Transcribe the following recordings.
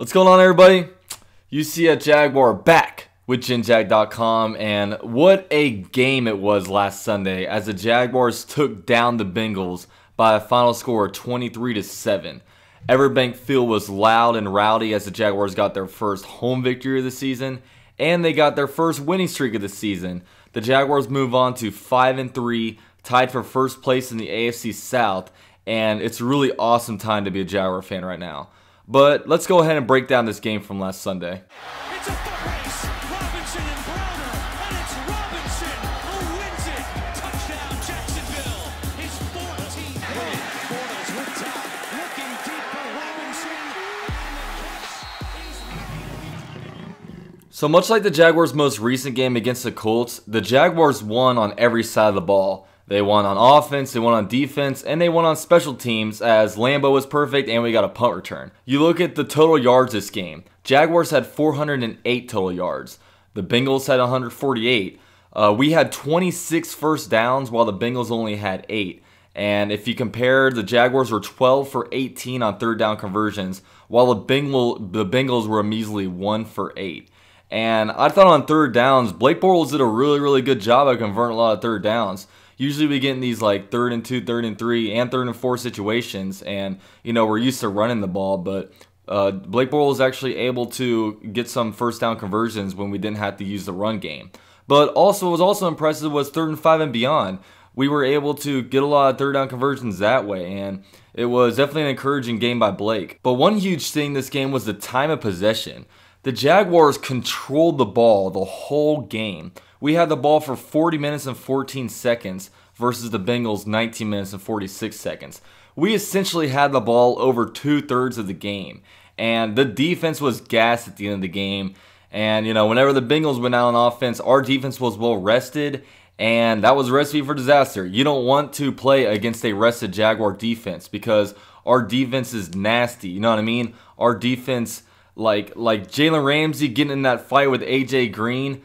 What's going on, everybody? UCF Jaguar back with GenJag.com, and what a game it was last Sunday as the Jaguars took down the Bengals by a final score of 23-7. Everbank Field was loud and rowdy as the Jaguars got their first home victory of the season, and they got their first winning streak of the season. The Jaguars move on to 5-3, tied for first place in the AFC South, and it's a really awesome time to be a Jaguar fan right now. But let's go ahead and break down this game from last Sunday. It's a foot race. Robinson and Browner, and it's Robinson who wins it. Touchdown, Jacksonville. His 14th win. Bortles with top, looking deep for Robinson. So much like the Jaguars' most recent game against the Colts, the Jaguars won on every side of the ball. They won on offense, they won on defense, and they won on special teams as Lambo was perfect and we got a punt return. You look at the total yards this game. Jaguars had 408 total yards. The Bengals had 148. We had 26 first downs while the Bengals only had 8. And if you compare, the Jaguars were 12 for 18 on third down conversions, while the Bengals were a measly 1 for 8. And I thought on third downs, Blake Bortles did a really good job of converting a lot of third downs. Usually we get in these like 3rd and 2, 3rd and 3, and 3rd and 4 situations, and you know we're used to running the ball, but Blake Bortles was actually able to get some first down conversions when we didn't have to use the run game. But also what was also impressive was 3rd and 5 and beyond. We were able to get a lot of third down conversions that way, and it was definitely an encouraging game by Blake. But one huge thing this game was the time of possession. The Jaguars controlled the ball the whole game. We had the ball for 40 minutes and 14 seconds versus the Bengals 19 minutes and 46 seconds. We essentially had the ball over 2/3 of the game. And the defense was gassed at the end of the game. And, you know, whenever the Bengals went out on offense, our defense was well rested. And that was a recipe for disaster. You don't want to play against a rested Jaguar defense because our defense is nasty. You know what I mean? Our defense, like Jalen Ramsey getting in that fight with AJ Green.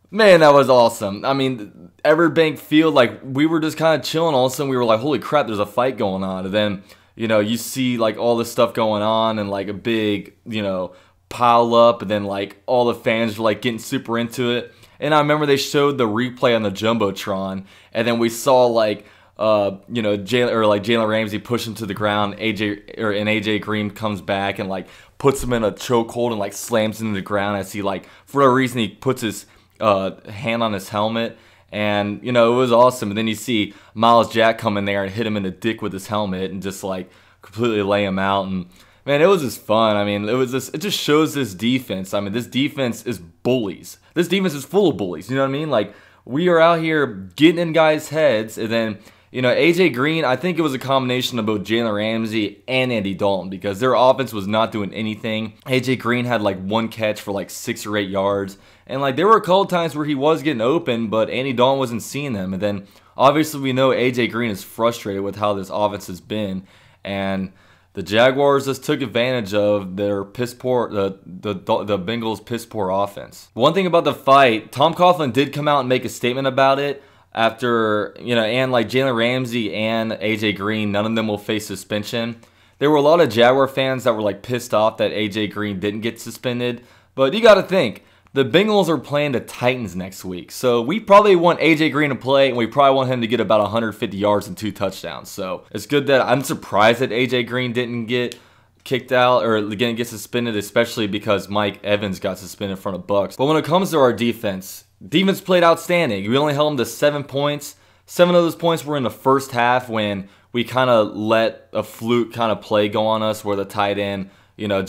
Man, that was awesome. I mean, Everbank Field, like, we were just kind of chilling. All of a sudden, we were like, holy crap, there's a fight going on. And then, you know, you see, like, all this stuff going on and, like, a big, you know, pile up. And then, like, all the fans were, like, getting super into it. And I remember they showed the replay on the Jumbotron. And then we saw, like, you know, Jalen Ramsey push him to the ground. AJ Green comes back and, like, puts him in a chokehold and, like, slams him to the ground as he, like, for a reason, he puts his hand on his helmet, and you know it was awesome. And then you see Miles Jack come in there and hit him in the dick with his helmet and just like completely lay him out. And man, it was just fun. I mean, it just shows this defense. I mean, this defense is bullies. This defense is full of bullies. You know what I mean? Like, we are out here getting in guys' heads, and then you know AJ Green. I think it was a combination of both Jalen Ramsey and Andy Dalton because their offense was not doing anything. AJ Green had like 1 catch for like 6 or 8 yards. And like there were a couple times where he was getting open, but Andy Dalton wasn't seeing them. And then obviously we know AJ Green is frustrated with how this offense has been. And the Jaguars just took advantage of their piss poor, the Bengals' piss poor offense. One thing about the fight, Tom Coughlin did come out and make a statement about it after, you know, and like Jalen Ramsey and AJ Green, none of them will face suspension. There were a lot of Jaguar fans that were like pissed off that AJ Green didn't get suspended. But you got to think, the Bengals are playing the Titans next week. So we probably want AJ Green to play, and we probably want him to get about 150 yards and 2 touchdowns. So it's good that I'm surprised that AJ Green didn't get kicked out or didn't get suspended, especially because Mike Evans got suspended in front of Bucks. But when it comes to our defense played outstanding. We only held them to 7 points. 7 of those points were in the first half when we kind of let a fluke kind of play go on us where the tight end, you know, I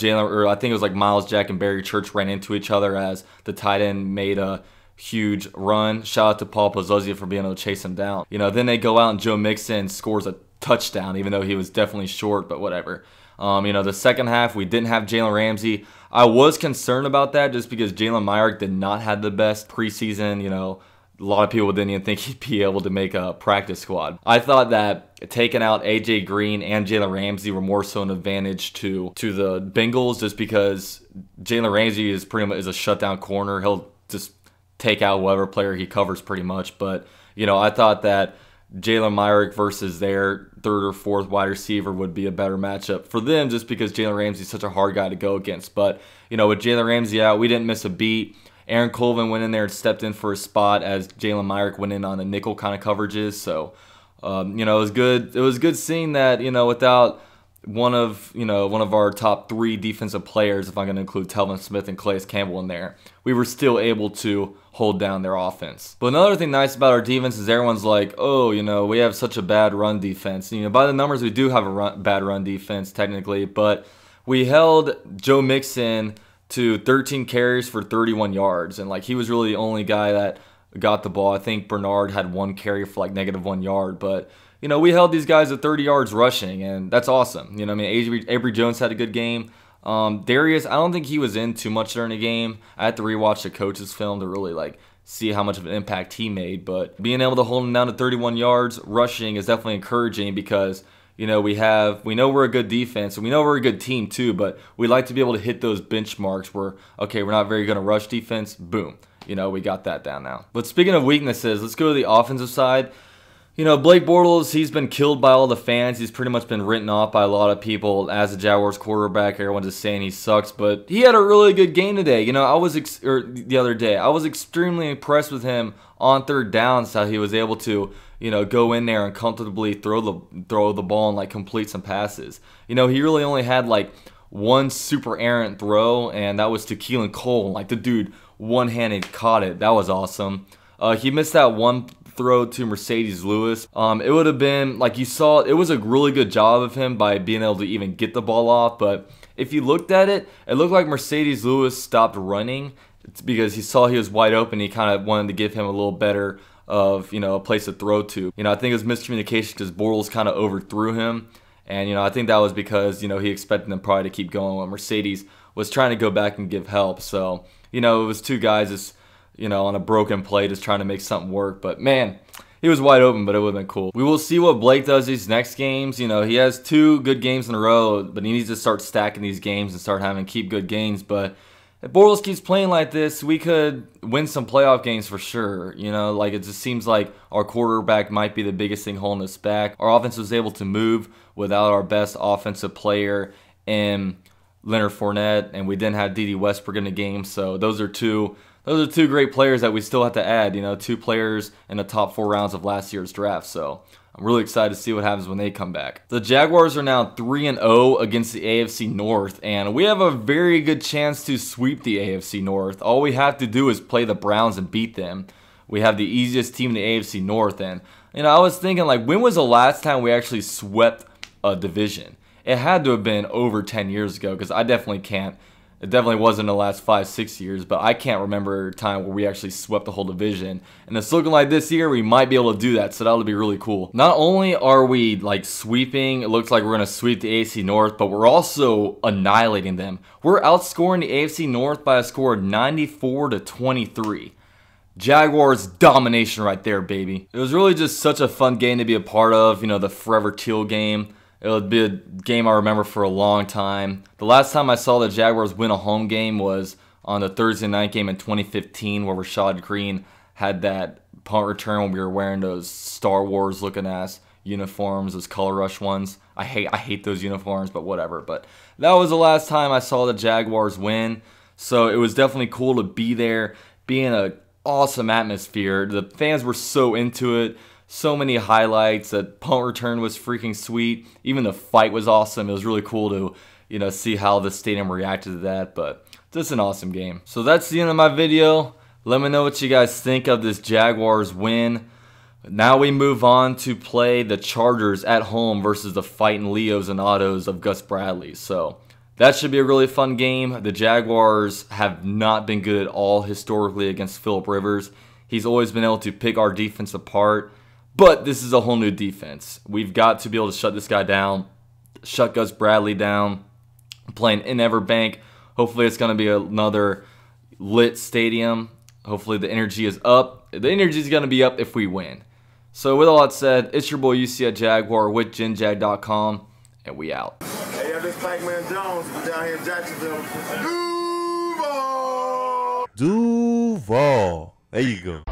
think it was like Miles Jack and Barry Church ran into each other as the tight end made a huge run. Shout out to Paul Pozzozia for being able to chase him down. You know, then they go out and Joe Mixon scores a touchdown, even though he was definitely short, but whatever. You know, the second half, we didn't have Jalen Ramsey. I was concerned about that just because Jalen Myrick did not have the best preseason. You know, a lot of people didn't even think he'd be able to make a practice squad. I thought that taking out AJ Green and Jalen Ramsey were more so an advantage to the Bengals just because Jalen Ramsey is pretty much a shutdown corner. He'll just take out whatever player he covers pretty much. But, you know, I thought that Jalen Myrick versus their third or fourth wide receiver would be a better matchup for them, just because Jalen Ramsey's such a hard guy to go against. But, with Jalen Ramsey out, we didn't miss a beat. Aaron Colvin went in there and stepped in for a spot as Jalen Myrick went in on the nickel kind of coverages. So, it was good. It was good seeing that, without one of our top 3 defensive players, if I'm going to include Telvin Smith and Calais Campbell in there, we were still able to hold down their offense. But another thing nice about our defense is everyone's like, oh, we have such a bad run defense. By the numbers, we do have a bad run defense technically, but we held Joe Mixon to 13 carries for 31 yards, and he was really the only guy that got the ball. I think Bernard had 1 carry for -1 yard, but we held these guys at 30 yards rushing, and that's awesome. Avery Jones had a good game. Darius, I don't think he was in too much during the game. I had to rewatch the coach's film to really see how much of an impact he made, but being able to hold him down to 31 yards rushing is definitely encouraging, because we know we're a good defense, and we know we're a good team too, but we like to be able to hit those benchmarks where, okay, we're not very good at rush defense, boom. We got that down now. But speaking of weaknesses, let's go to the offensive side. Blake Bortles, he's been killed by all the fans. He's pretty much been written off by a lot of people as a Jaguars quarterback. Everyone's just saying he sucks, but he had a really good game today. The other day, I was extremely impressed with him on third downs, how he was able to, go in there and comfortably throw the ball and complete some passes. He really only had one super errant throw, and that was to Keelan Cole. The dude one-handed caught it. That was awesome. He missed that one throw to Mercedes Lewis. It would have been, you saw, it was a really good job of him by being able to even get the ball off, but if you looked at it, it looked like Mercedes Lewis stopped running. It's because he saw he was wide open. He kind of wanted to give him a little better of, a place to throw to. I think it was miscommunication because Bortles kind of overthrew him, and, I think that was because, he expected them probably to keep going when Mercedes was trying to go back and give help. So, it was 2 guys just, on a broken play, just trying to make something work. But man, he was wide open, but it would have been cool. We will see what Blake does these next games. He has 2 good games in a row, but he needs to start stacking these games and start keep good games. But if Bortles keeps playing like this, we could win some playoff games for sure. It just seems like our quarterback might be the biggest thing holding us back. Our offense was able to move without our best offensive player in Leonard Fournette, and we didn't have D.D. Westbrook in the game. So those are two great players that we still have to add. 2 players in the top 4 rounds of last year's draft. So I'm really excited to see what happens when they come back. The Jaguars are now 3-0 against the AFC North, and we have a very good chance to sweep the AFC North. All we have to do is play the Browns and beat them. We have the easiest team in the AFC North, and I was thinking, when was the last time we actually swept a division? It had to have been over 10 years ago, because I definitely can't. It definitely wasn't the last 5-6 years, but I can't remember a time where we actually swept the whole division. And it's looking like this year we might be able to do that, so that'll be really cool. Not only are we sweeping, it looks like we're going to sweep the AFC North, but we're also annihilating them. We're outscoring the AFC North by a score of 94-23. Jaguars domination right there, baby. It was really just such a fun game to be a part of, the Forever Teal game. It would be a game I remember for a long time. The last time I saw the Jaguars win a home game was on the Thursday night game in 2015, where Rashad Green had that punt return when we were wearing those Star Wars looking ass uniforms, those color rush ones. I hate those uniforms, but whatever. But that was the last time I saw the Jaguars win. So it was definitely cool to be there, be in an awesome atmosphere. The fans were so into it. So many highlights. That punt return was freaking sweet. Even the fight was awesome. It was really cool to, see how the stadium reacted to that. But just an awesome game. So that's the end of my video. Let me know what you guys think of this Jaguars win. Now we move on to play the Chargers at home versus the fighting Leos and Ottos of Gus Bradley. So that should be a really fun game. The Jaguars have not been good at all historically against Phillip Rivers. He's always been able to pick our defense apart. But this is a whole new defense. We've got to be able to shut this guy down, shut Gus Bradley down, playing in Everbank. Hopefully it's going to be another lit stadium. Hopefully the energy is up. The energy is going to be up if we win. So with all that said, it's your boy UCF Jaguar with GenJag.com, and we out. Hey, this Pac-Man Jones down here in Jacksonville. Duval! Duval. There you go.